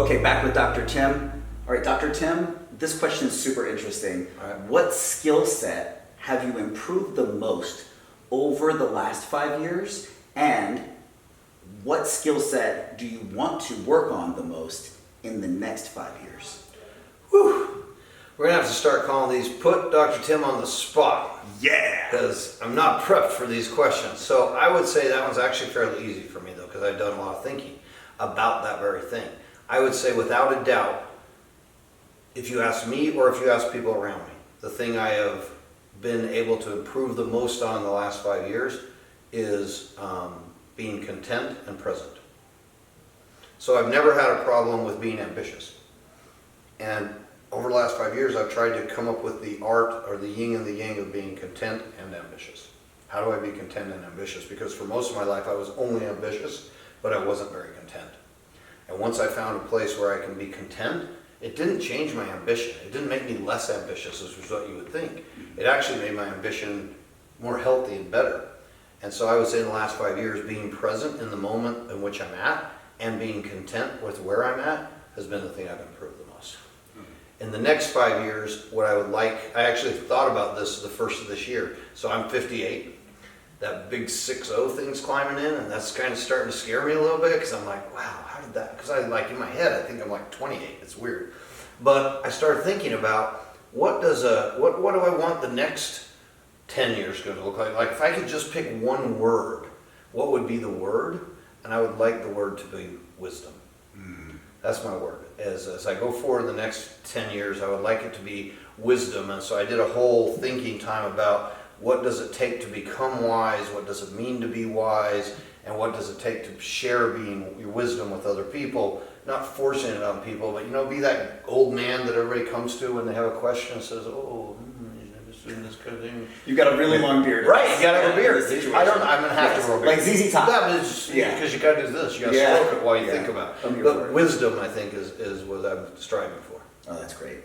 Okay, back with Dr. Tim. All right, Dr. Tim, this question is super interesting. All right. What skill set have you improved the most over the last 5 years? And what skill set do you want to work on the most in the next 5 years? Whew. We're gonna have to start calling these "Put Dr. Tim on the Spot" Yeah! because I'm not prepped for these questions. So I would say that one's actually fairly easy for me though, because I've done a lot of thinking about that very thing. I would say without a doubt, if you ask me or if you ask people around me, the thing I have been able to improve the most on in the last 5 years is being content and present. So I've never had a problem with being ambitious. And over the last 5 years, I've tried to come up with the art or the yin and the yang of being content and ambitious. How do I be content and ambitious? Because for most of my life, I was only ambitious, but I wasn't very content. And once I found a place where I can be content, it didn't change my ambition. It didn't make me less ambitious, as was what you would think. It actually made my ambition more healthy and better. And so I would say in the last 5 years, being present in the moment in which I'm at and being content with where I'm at has been the thing I've improved the most. In the next 5 years, what I would like, I actually thought about this the first of this year. So I'm 58. That big 6-0 thing's climbing in, and that's kind of starting to scare me a little bit because I'm like, wow, how did that? Because I like in my head, I think I'm like 28. It's weird. But I started thinking about what do I want the next 10 years going to look like? Like if I could just pick one word, what would be the word? And I would like the word to be wisdom. That's my word. As I go forward in the next 10 years, I would like it to be wisdom. And so I did a whole thinking time about what does it take to become wise? What does it mean to be wise? And what does it take to share your wisdom with other people? Not forcing it on people, but be that old man that everybody comes to when they have a question and says, you've never seen this kind of thing. You've got a really long beard. Right, you gotta have a beard. Situation. I'm gonna have to grow a beard. Like ZZ Top. That is, because you gotta do this. You gotta stroke it while you think about it. I'm here for But it. wisdom, I think, is what I'm striving for. Oh, that's great.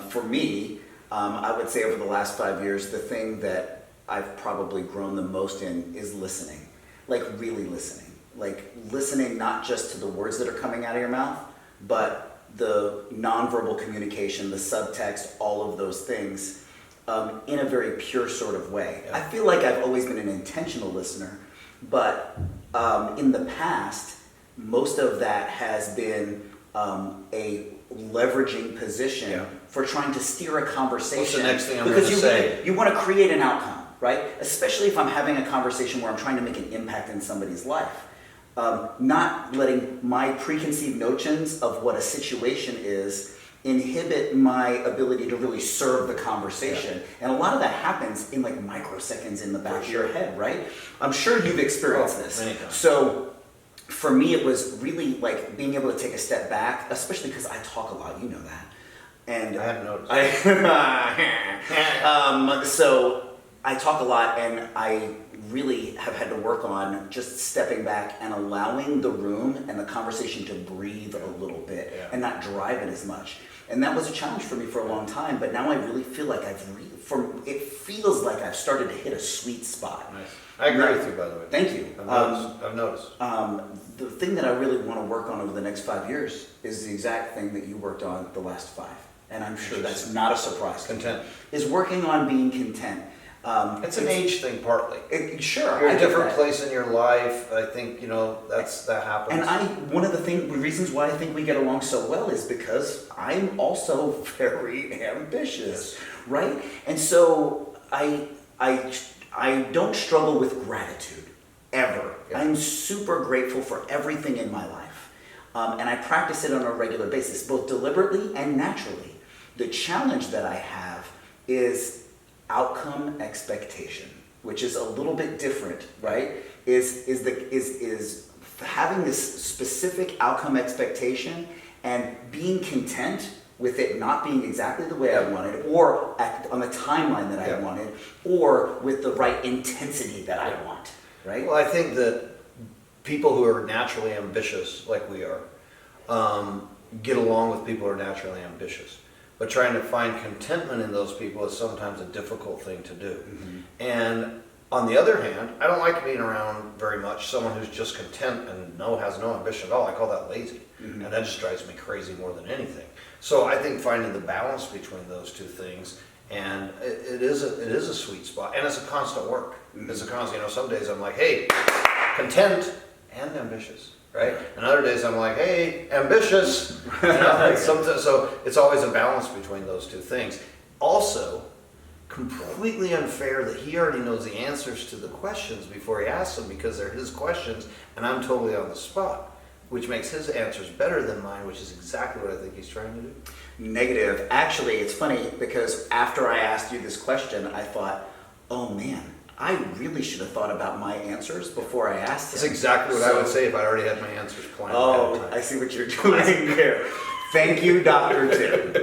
For me, I would say over the last 5 years, the thing that I've probably grown the most in is listening. Like really listening. Like listening not just to the words that are coming out of your mouth, but the nonverbal communication, the subtext, all of those things in a very pure sort of way. Yeah. I feel like I've always been an intentional listener, but in the past, most of that has been a leveraging position for trying to steer a conversation. What's the next thing I'm because going to say? You want to create an outcome, right? Especially if I'm having a conversation where I'm trying to make an impact in somebody's life. Not letting my preconceived notions of what a situation is inhibit my ability to really serve the conversation. And a lot of that happens in like microseconds in the back of your head, right? I'm sure you've experienced this. Many times. So for me, it was really like being able to take a step back, especially because I talk a lot, you know that. And I haven't noticed. So I talk a lot, and I really have had to work on just stepping back and allowing the room and the conversation to breathe a little bit and not drive it as much. And that was a challenge for me for a long time, but now I really feel like it feels like I've started to hit a sweet spot. Nice. I agree with you, by the way. Thank you. I've noticed. The thing that I really want to work on over the next 5 years is the exact thing that you worked on the last 5. And I'm sure that's not a surprise to you. Content. Is working on being content. It's an age thing, partly. Sure. You're I in a get different that. place in your life. I think, that happens. And one of the reasons why I think we get along so well is because I'm also very ambitious, right? And so I don't struggle with gratitude, ever. Yeah. I'm super grateful for everything in my life. And I practice it on a regular basis, both deliberately and naturally. The challenge that I have is outcome expectation, which is a little bit different, right? Is having this specific outcome expectation and being content with it not being exactly the way I wanted, or on the timeline that I wanted, or with the right intensity that I want, right? Well, I think that people who are naturally ambitious, like we are, get along with people who are naturally ambitious. But trying to find contentment in those people is sometimes a difficult thing to do. Mm-hmm. And On the other hand, I don't like being around very much someone who's just content and has no ambition at all. I call that lazy. And that just drives me crazy more than anything. So I think finding the balance between those two things, and it is a sweet spot, and it's a constant work. It's a constant, some days I'm like, hey, content and ambitious, right? And other days I'm like, hey, ambitious. Sometimes, so it's always a balance between those two things. Also, completely unfair that he already knows the answers to the questions before he asks them, because they're his questions and I'm totally on the spot, which makes his answers better than mine, which is exactly what I think he's trying to do. Negative. Actually, it's funny because after I asked you this question, I thought, oh man, I really should have thought about my answers before I asked That's him. exactly what I would say if I already had my answers planned ahead of Oh, time. I see what you're doing here. Thank you, Dr. Tim.